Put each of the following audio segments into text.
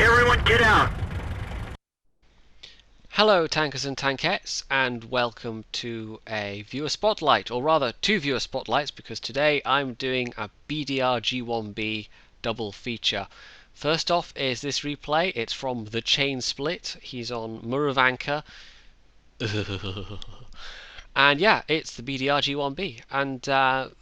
Everyone get out! Hello tankers and tankettes, and welcome to a viewer spotlight, or rather two viewer spotlights, because today I'm doing a BDR G1B double feature. First off is this replay. It's from TheChaiNspliT. He's on Muravanka. And yeah, it's the BDR G1B, and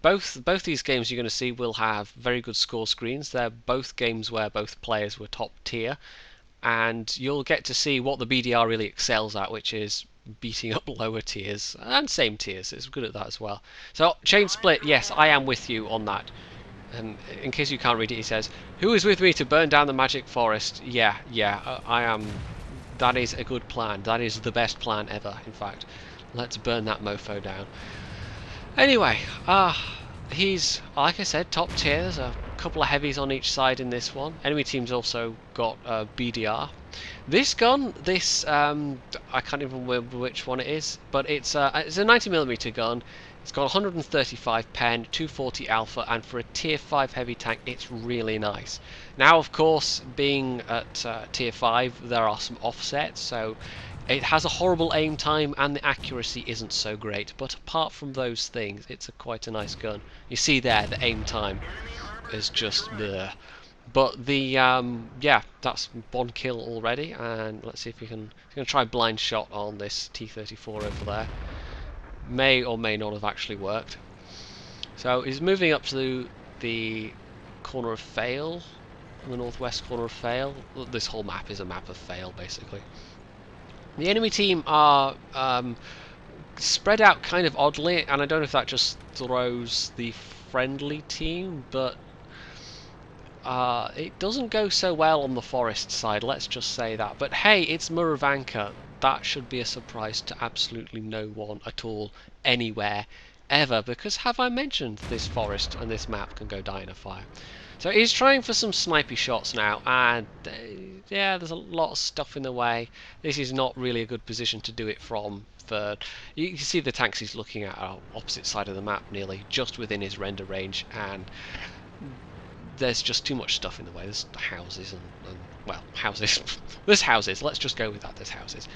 both these games you're going to see will have very good score screens. They're both games where both players were top tier, and you'll get to see what the BDR really excels at, which is beating up lower tiers and same tiers. It's good at that as well. So TheChaiNspliT, yes, I am with you on that. And in case you can't read it, he says, "Who is with me to burn down the magic forest?" Yeah, I am. That is a good plan. That is the best plan ever, in fact. Let's burn that mofo down. Anyway, he's, like I said, top tier. There's a couple of heavies on each side in this one. Enemy team's also got BDR. This gun, I can't even remember which one it is, but it's a 90mm gun. It's got 135 pen, 240 alpha, and for a tier 5 heavy tank, it's really nice. Now, of course, being at tier 5, there are some offsets, so it has a horrible aim time and the accuracy isn't so great, but apart from those things, it's quite a nice gun. You see there, the aim time is just bleh. But the yeah, that's one kill already, and let's see if we can. We're going to try blind shot on this T-34 over there. May or may not have actually worked. So he's moving up to the corner of Fail, the northwest corner of Fail. This whole map is a map of Fail, basically. The enemy team are spread out kind of oddly, and I don't know if that just throws the friendly team, but it doesn't go so well on the forest side, let's just say that. But hey, it's Muravanka. That should be a surprise to absolutely no one at all, anywhere, ever, because have I mentioned this forest and this map can go die in a fire? So he's trying for some snipey shots now, and yeah, there's a lot of stuff in the way. This is not really a good position to do it from. You can see the tanks he's looking at are opposite side of the map, nearly just within his render range, and there's just too much stuff in the way. There's houses and well, houses. There's houses. Let's just go with that. There's houses.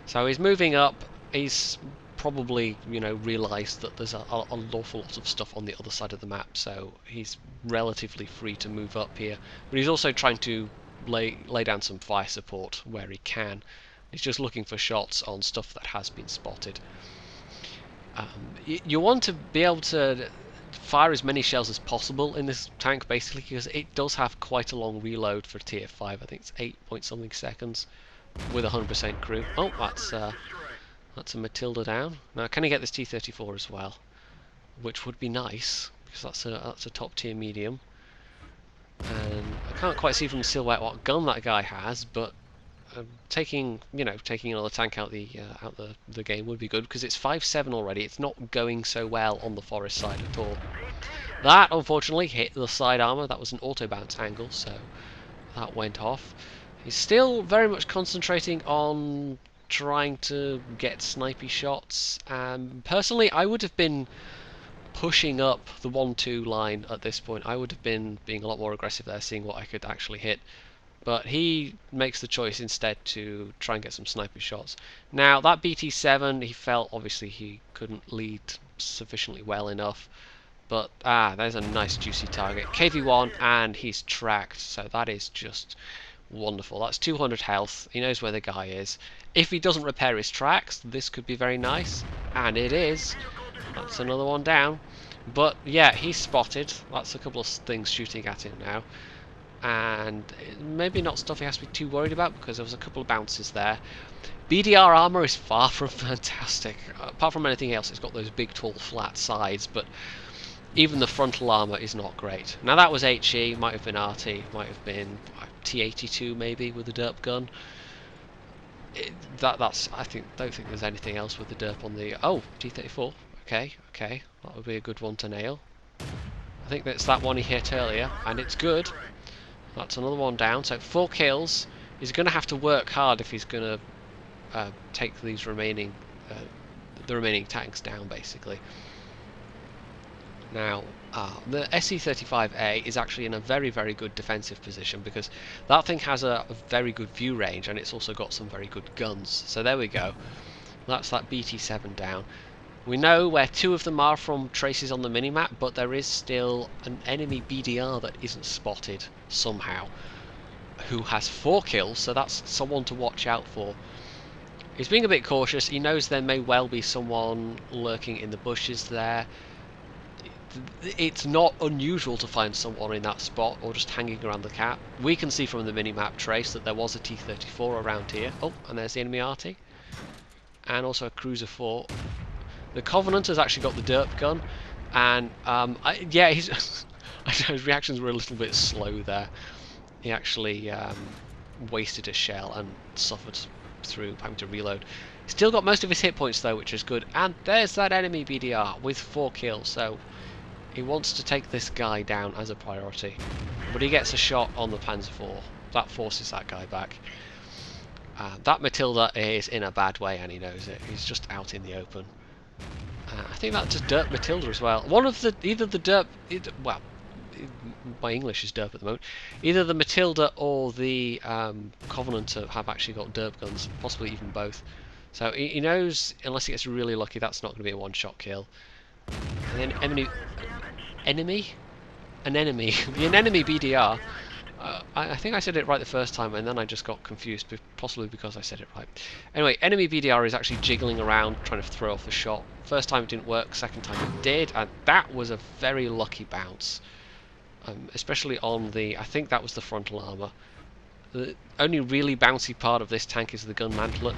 So he's moving up. He's probably, realised that there's an awful lot of stuff on the other side of the map, so he's relatively free to move up here. But he's also trying to lay down some fire support where he can. He's just looking for shots on stuff that has been spotted. You want to be able to fire as many shells as possible in this tank, basically, because it does have quite a long reload for tier 5. I think it's 8 point something seconds with 100% crew. Oh, that's a Matilda down. Now, can I get this T-34 as well? Which would be nice, because that's a top tier medium. And I can't quite see from the silhouette what gun that guy has, but taking another tank out the game would be good, because it's 5-7 already. It's not going so well on the forest side at all. That unfortunately hit the side armor. That was an auto bounce angle, so that went off. He's still very much concentrating on trying to get snipey shots. Personally, I would have been pushing up the 1-2 line at this point. I would have been being a lot more aggressive there, seeing what I could actually hit. But he makes the choice instead to try and get some sniper shots. Now, that BT-7, he felt obviously he couldn't lead sufficiently well enough. But, there's a nice juicy target. KV-1, and he's tracked. So that is just wonderful. That's 200 health. He knows where the guy is. If he doesn't repair his tracks, this could be very nice. And it is. That's another one down. But, yeah, he's spotted. That's a couple of things shooting at him now. And maybe not stuff he has to be too worried about, because there was a couple of bounces there. BDR armor is far from fantastic. Apart from anything else, it's got those big, tall, flat sides, but even the frontal armor is not great. Now that was HE, might have been RT, might have been T82 maybe with the derp gun. That's I don't think there's anything else with the derp on the T34. Okay, that would be a good one to nail. I think that's that one he hit earlier, and it's good. That's another one down, so 4 kills. He's going to have to work hard if he's going to take these remaining, the remaining tanks down, basically. Now, the SE-35A is actually in a very, very good defensive position because that thing has a very good view range and it's also got some very good guns. So there we go. That's that BT-7 down. We know where two of them are from traces on the minimap, but there is still an enemy BDR that isn't spotted somehow, who has 4 kills, so that's someone to watch out for. He's being a bit cautious. He knows there may well be someone lurking in the bushes there. It's not unusual to find someone in that spot or just hanging around the cap. We can see from the minimap trace that there was a T-34 around here. Oh, and there's the enemy arty. And also a Cruiser 4. The Covenant has actually got the derp gun. And, yeah, his reactions were a little bit slow there. He actually wasted a shell and suffered through having to reload. Still got most of his hit points though, which is good. And there's that enemy BDR with 4 kills. So he wants to take this guy down as a priority, but he gets a shot on the Panzer IV. That forces that guy back. That Matilda is in a bad way and he knows it. He's just out in the open. I think that's just derp Matilda as well. One of the, either the derp, well, my English is derp at the moment. Either the Matilda or the Covenant have actually got derp guns, possibly even both. So he knows, unless he gets really lucky, that's not going to be a one-shot kill. And then enemy BDR. I think I said it right the first time, and then I just got confused, possibly because I said it right. Anyway, enemy BDR is actually jiggling around, trying to throw off the shot. First time it didn't work, second time it did, and that was a very lucky bounce. Especially on the, I think that was the frontal armour. The only really bouncy part of this tank is the gun mantlet.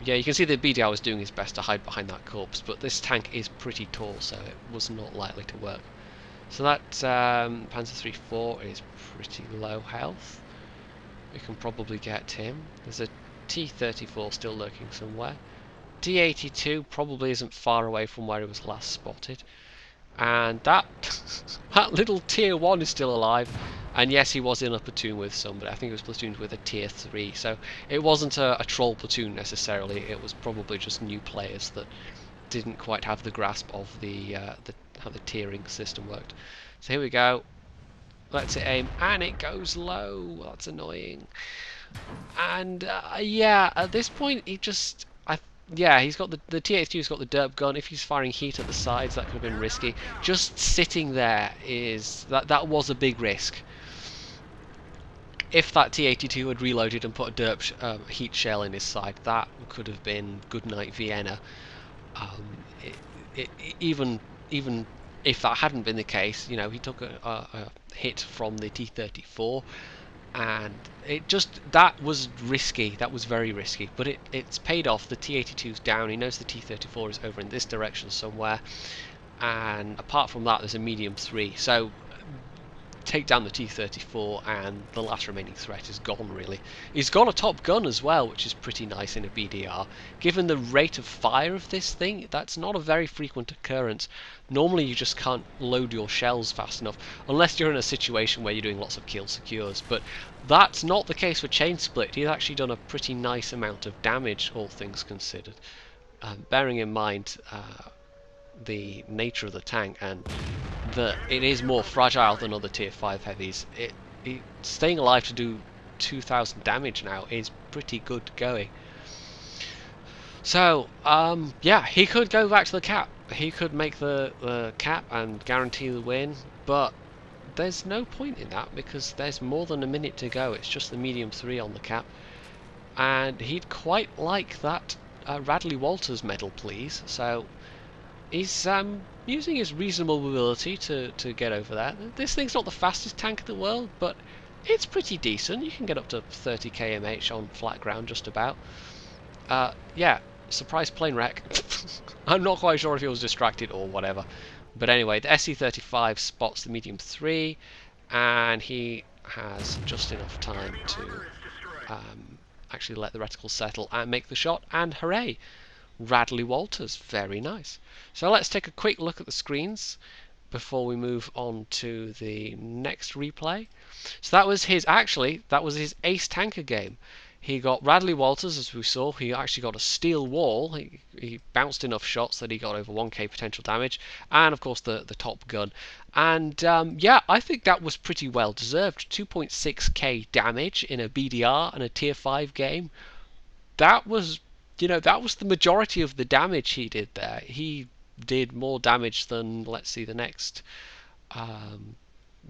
Yeah, you can see the BDR was doing his best to hide behind that corpse, but this tank is pretty tall, so it was not likely to work. So that Panzer III-4 is pretty low health. We can probably get him. There's a T-34 still lurking somewhere. T-82 probably isn't far away from where he was last spotted. And that that little Tier 1 is still alive. And yes, he was in a platoon with somebody. I think he was platooned with a Tier 3. So it wasn't a troll platoon necessarily. It was probably just new players that didn't quite have the grasp of how the tiering system worked. So here we go. Let's hit aim, and it goes low. That's annoying. And yeah, at this point, he just, yeah, he's got the T-82's got the derp gun. If he's firing heat at the sides, that could have been risky. Just sitting there is that was a big risk. If that T-82 had reloaded and put a derp heat shell in his side, that could have been goodnight Vienna. Even if that hadn't been the case, you know, he took a hit from the T-34, and that was risky. That was very risky, but it's paid off. The T-82's down. He knows the T-34 is over in this direction somewhere, and apart from that, there's a medium 3. So take down the T-34 and the last remaining threat is gone, really. He's got a top gun as well, which is pretty nice in a BDR. Given the rate of fire of this thing, that's not a very frequent occurrence. Normally you just can't load your shells fast enough, unless you're in a situation where you're doing lots of kill secures, but that's not the case for TheChaiNspliT. He's actually done a pretty nice amount of damage, all things considered. Bearing in mind the nature of the tank and that it is more fragile than other tier 5 heavies. Staying alive to do 2,000 damage now is pretty good going. So yeah, he could go back to the cap. He could make the cap and guarantee the win, but there's no point in that because there's more than a minute to go. It's just the medium 3 on the cap, and he'd quite like that Radley-Walters medal, please. So he's using his reasonable mobility to get over that. This thing's not the fastest tank in the world, but it's pretty decent. You can get up to 30 km/h on flat ground just about. Yeah, surprise plane wreck. I'm not quite sure if he was distracted or whatever. But anyway, the SE-35 spots the medium 3, and he has just enough time to actually let the reticle settle and make the shot, and hooray! Radley-Walters, very nice. So let's take a quick look at the screens before we move on to the next replay. So that was his ace tanker game. He got Radley-Walters, as we saw. He actually got a steel wall. He bounced enough shots that he got over 1k potential damage. And, of course, the top gun. And, yeah, I think that was pretty well deserved. 2.6k damage in a BDR and a Tier 5 game. That was, that was the majority of the damage he did there. He did more damage than, let's see, the next...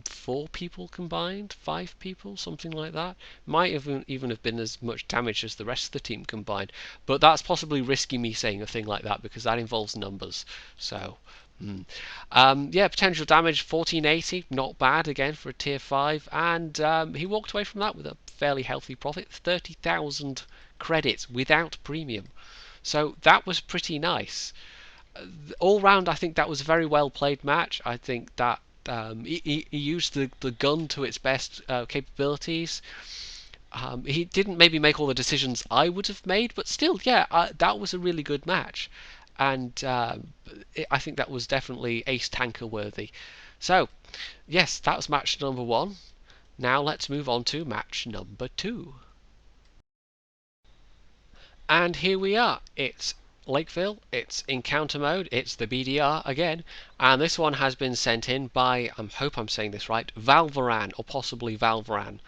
4 people combined, 5 people, something like that. Might even have been as much damage as the rest of the team combined. But that's possibly risky me saying a thing like that because that involves numbers. So, yeah, potential damage 1480, not bad again for a Tier 5. And he walked away from that with a fairly healthy profit, 30,000 credits without premium. So that was pretty nice. All round, I think that was a very well played match. I think that he used the gun to its best capabilities. He didn't maybe make all the decisions I would have made, but still, yeah, that was a really good match. And I think that was definitely ace tanker worthy. So, yes, that was match number 1. Now let's move on to match number 2. And here we are. It's Lakeville, it's encounter mode, it's the BDR again, and this one has been sent in by, I hope I'm saying this right, Valveran, or possibly Valveran.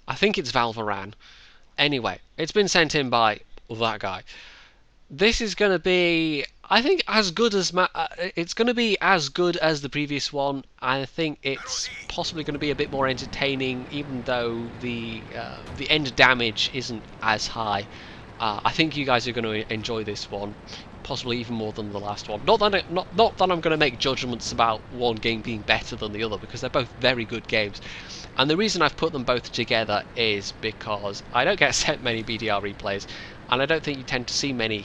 I think it's Valveran. Anyway, it's been sent in by that guy. This is going to be, I think, as good as it's going to be as good as the previous one. I think it's possibly going to be a bit more entertaining, even though the end damage isn't as high. I think you guys are going to enjoy this one, possibly even more than the last one. Not that I'm going to make judgments about one game being better than the other, because they're both very good games. And the reason I've put them both together is because I don't get sent many BDR replays, and I don't think you tend to see many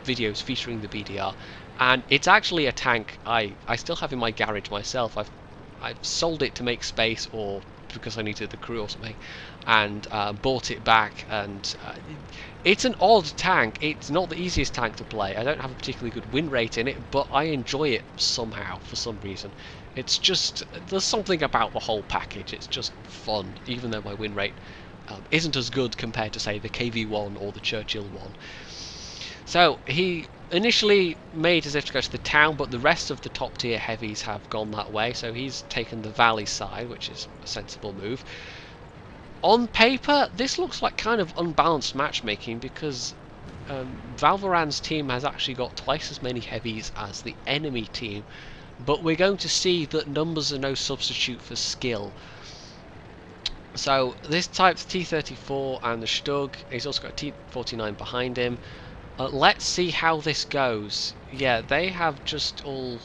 videos featuring the BDR. And it's actually a tank I still have in my garage myself. I've sold it to make space, or because I needed the crew or something, and bought it back. And it's an odd tank. It's not the easiest tank to play. I don't have a particularly good win rate in it, but I enjoy it somehow, for some reason. It's just, there's something about the whole package. It's just fun, even though my win rate isn't as good compared to, say, the KV1 or the Churchill one. So he initially made as if to go to the town, but the rest of the top tier heavies have gone that way, so he's taken the valley side, which is a sensible move. On paper, this looks like kind of unbalanced matchmaking, because Valveran's team has actually got twice as many heavies as the enemy team, but we're going to see that numbers are no substitute for skill. So this type's T-34 and the Stug, he's also got a T-49 behind him. Let's see how this goes. Yeah, they have just all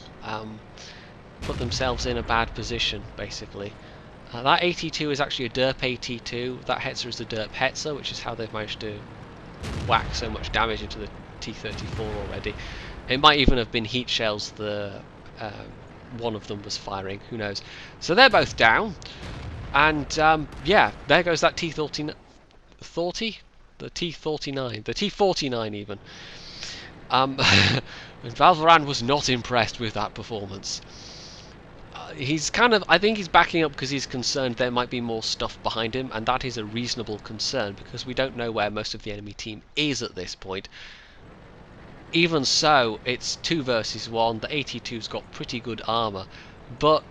put themselves in a bad position, basically. That AT2 is actually a derp AT2. That Hetzer is the derp Hetzer, which is how they've managed to whack so much damage into the T-34 already. It might even have been heat shells the one of them was firing, who knows. So they're both down, and yeah, there goes that T-39, the T-39, the T-49 even. Valveran was not impressed with that performance. He's kind of, I think he's backing up because he's concerned there might be more stuff behind him, and that is a reasonable concern because we don't know where most of the enemy team is at this point. Even so, it's 2 versus 1. The AT2's got pretty good armour, but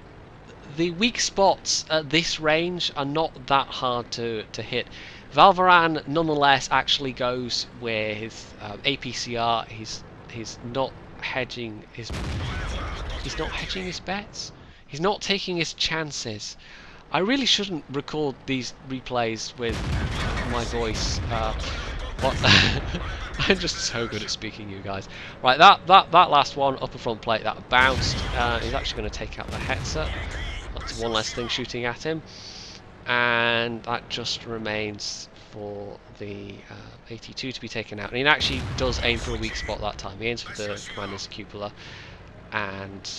the weak spots at this range are not that hard to hit. Valveran nonetheless actually goes with APCR. He's not hedging his bets. He's not taking his chances. I really shouldn't record these replays with my voice. I'm just so good at speaking, you guys. Right, that last one, upper front plate, that bounced. He's actually going to take out the Hetzer. That's one less thing shooting at him. And that just remains for the AT2 to be taken out. And he actually does aim for a weak spot that time. He aims for the commander's cupola and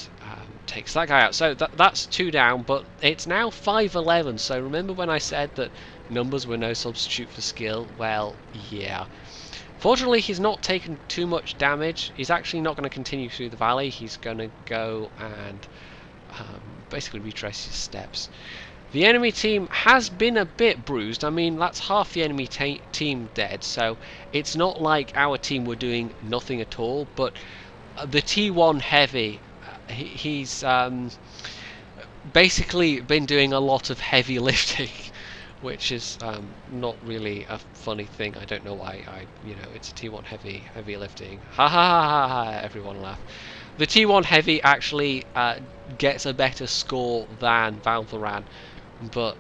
takes that guy out. So that's 2 down, but it's now 5-11. So remember when I said that numbers were no substitute for skill? Well, yeah. Fortunately, he's not taken too much damage. He's actually not going to continue through the valley. He's going to go and basically retrace his steps. The enemy team has been a bit bruised. I mean, that's half the enemy team dead, so it's not like our team were doing nothing at all, but the T1 Heavy, he's basically been doing a lot of heavy lifting, which is not really a funny thing. I don't know why. It's a T1 heavy lifting. Ha ha ha ha ha! Everyone laugh. The T1 Heavy actually gets a better score than valveran, but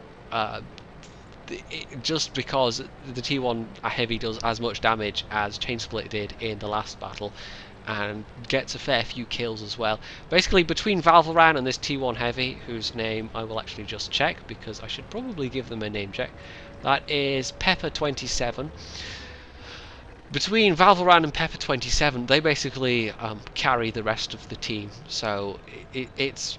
just because the T1 Heavy does as much damage as TheChaiNspliT did in the last battle, and gets a fair few kills as well. Basically, between valveran and this T1 Heavy, whose name I will actually just check, because I should probably give them a name check, that is Pepper27. Between valveran and Pepper27, they basically carry the rest of the team, so it's...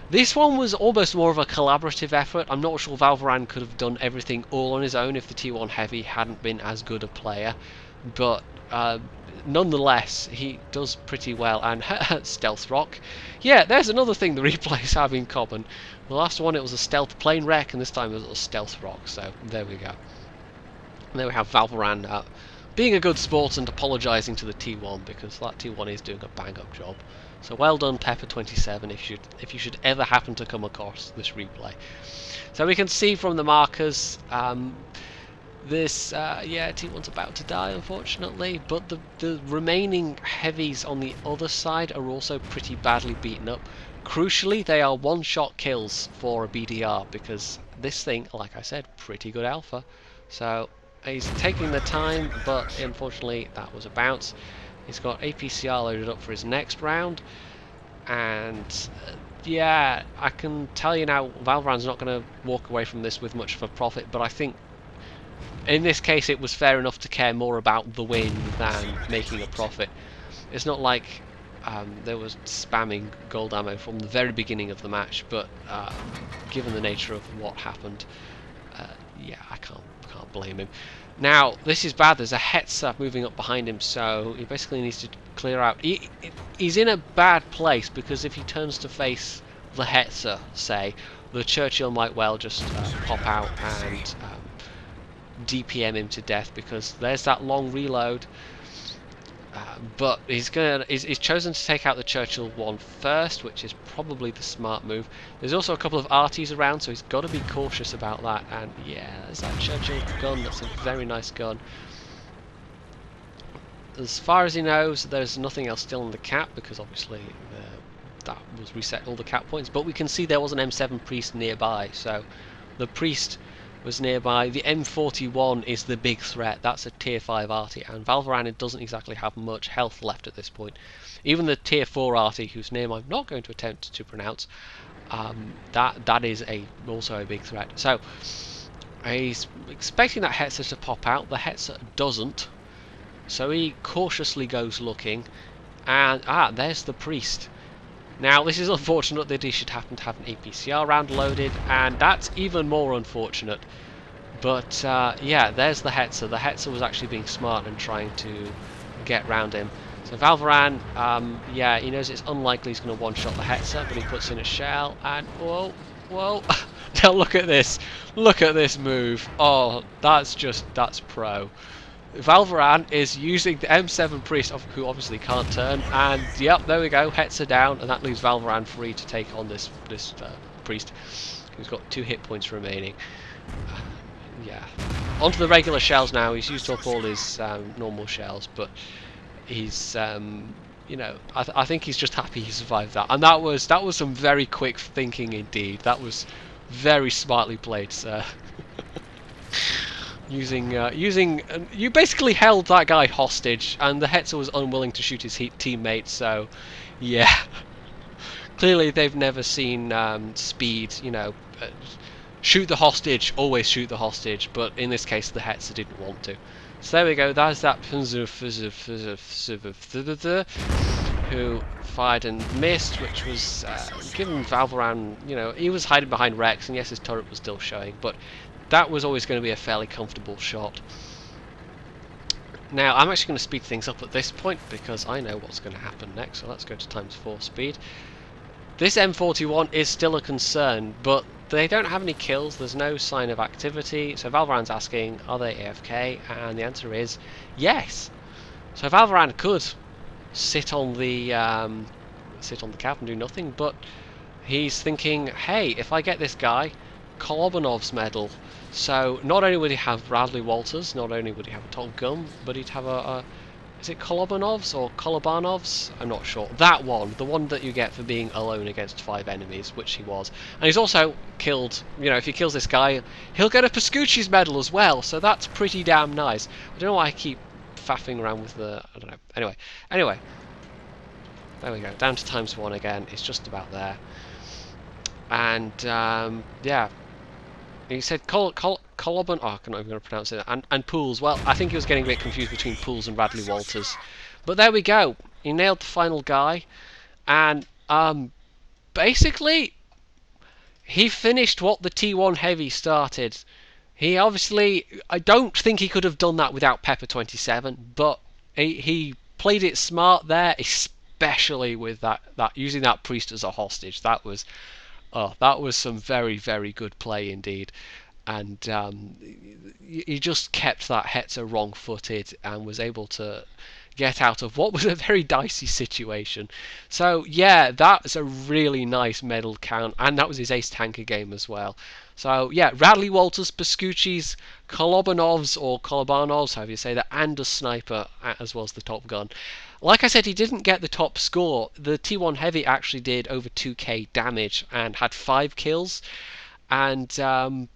This one was almost more of a collaborative effort. I'm not sure valveran could have done everything all on his own if the T1 Heavy hadn't been as good a player, but nonetheless, he does pretty well. And stealth rock. Yeah, there's another thing the replays have in common. The last one, it was a stealth plane wreck, and this time it was a stealth rock, so there we go. And there we have valveran being a good sport and apologising to the T1, because that T1 is doing a bang-up job. So well done, Pepper27, if you should ever happen to come across this replay. So we can see from the markers, T1's about to die, unfortunately, but the remaining heavies on the other side are also pretty badly beaten up. Crucially, they are one-shot kills for a BDR, because this thing, like I said, pretty good alpha. So he's taking the time, but unfortunately that was a bounce. He's got APCR loaded up for his next round, and yeah, I can tell you now, valveran's not going to walk away from this with much of a profit, but I think in this case it was fair enough to care more about the win than making a profit. It's not like there was spamming gold ammo from the very beginning of the match, but given the nature of what happened, yeah, I can't blame him. Now, this is bad. There's a Hetzer moving up behind him, so he basically needs to clear out. He's in a bad place, because if he turns to face the Hetzer, say, the Churchill might well just pop out and DPM him to death, because there's that long reload. But he's chosen to take out the Churchill one first, which is probably the smart move. There's also a couple of arties around, so he's got to be cautious about that. And yeah, there's that Churchill gun. That's a very nice gun. As far as he knows, there's nothing else still in the cap, because obviously that was reset all the cap points. But we can see there was an M7 Priest nearby, so the Priest was nearby. The M41 is the big threat. That's a tier 5 arty, and valveran doesn't exactly have much health left at this point. Even the tier 4 arty, whose name I'm not going to attempt to pronounce, that is also a big threat. So he's expecting that Hetzer to pop out. The Hetzer doesn't, so he cautiously goes looking, and there's the Priest. Now, this is unfortunate that he should happen to have an APCR round loaded, and that's even more unfortunate. But yeah, there's the Hetzer. The Hetzer was actually being smart and trying to get round him. So valveran, yeah, he knows it's unlikely he's going to one-shot the Hetzer, but he puts in a shell, and whoa. Now look at this move. Oh, that's pro. valveran is using the M7 Priest, who obviously can't turn, and yep, there we go, Hetzer down, and that leaves valveran free to take on this Priest, who's got 2 hit points remaining. Yeah, onto the regular shells now. He's used up all his normal shells, but he's you know, I think he's just happy he survived that, and that was some very quick thinking indeed. That was very smartly played, sir. You basically held that guy hostage, and the Hetzer was unwilling to shoot his teammate, so yeah. Clearly they've never seen speed, you know, shoot the hostage, always shoot the hostage, but in this case the Hetzer didn't want to. So there we go, that's that who fired and missed, which was given valveran, you know, he was hiding behind Rex, and yes, his turret was still showing, but that was always going to be a fairly comfortable shot. Now, I'm actually going to speed things up at this point, because I know what's going to happen next, so let's go to ×4 speed. This M41 is still a concern, but they don't have any kills. There's no sign of activity. So Valveran's asking, are they AFK? And the answer is yes. So Valveran could sit on the cap and do nothing, but he's thinking, hey, if I get this guy Kolobanov's medal, so not only would he have Radley-Walters, not only would he have a top gun, but he'd have a is it Kolobanov's or Kolobanov's? I'm not sure. That one, the one that you get for being alone against 5 enemies, which he was. And he's also killed, if he kills this guy, he'll get a Pascucci's medal as well, so that's pretty damn nice. I don't know why I keep faffing around with the, I don't know. Anyway. There we go, down to ×1 again, it's just about there. And, yeah. He said Koloban, oh, I'm not even going to pronounce it, and Pools. Well, I think he was getting a bit confused between Pools and Radley-Walters. But there we go. He nailed the final guy. And basically, he finished what the T1 Heavy started. He obviously, I don't think he could have done that without Pepper 27, but he played it smart there, especially with that using that priest as a hostage. That was some very, very good play indeed. And he just kept that Hetzer wrong-footed and was able to get out of what was a very dicey situation. So yeah, that's a really nice medal count, and that was his ace tanker game as well. So yeah, Radley-Walters, Pascucci's, Kolobanov's or Kolobanov's, however you say that, and a sniper as well as the top gun. Like I said, he didn't get the top score. The T1 Heavy actually did over 2k damage and had 5 kills. And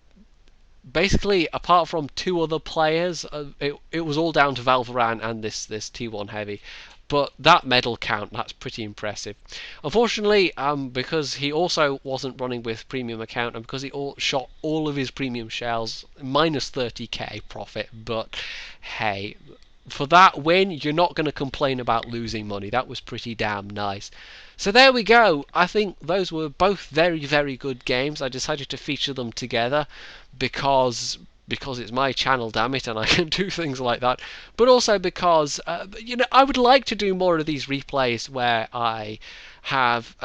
basically, apart from 2 other players, it was all down to Valveran and this T1 Heavy. But that medal count, that's pretty impressive. Unfortunately, because he also wasn't running with premium account, and because he shot all of his premium shells, minus 30k profit. But hey, for that win, you're not going to complain about losing money. That was pretty damn nice. So there we go. I think those were both very, very good games. I decided to feature them together because it's my channel, damn it, and I can do things like that. But also because, I would like to do more of these replays where I have,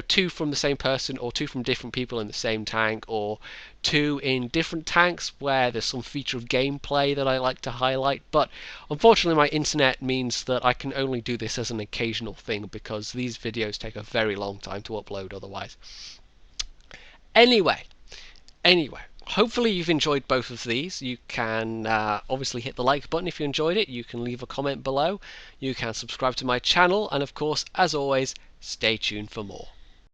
2 from the same person or 2 from different people in the same tank, or 2 in different tanks where there's some feature of gameplay that I like to highlight. But unfortunately, my internet means that I can only do this as an occasional thing because these videos take a very long time to upload otherwise. Anyway, hopefully you've enjoyed both of these. You can obviously hit the like button if you enjoyed it. You can leave a comment below. You can subscribe to my channel. And of course, as always, stay tuned for more.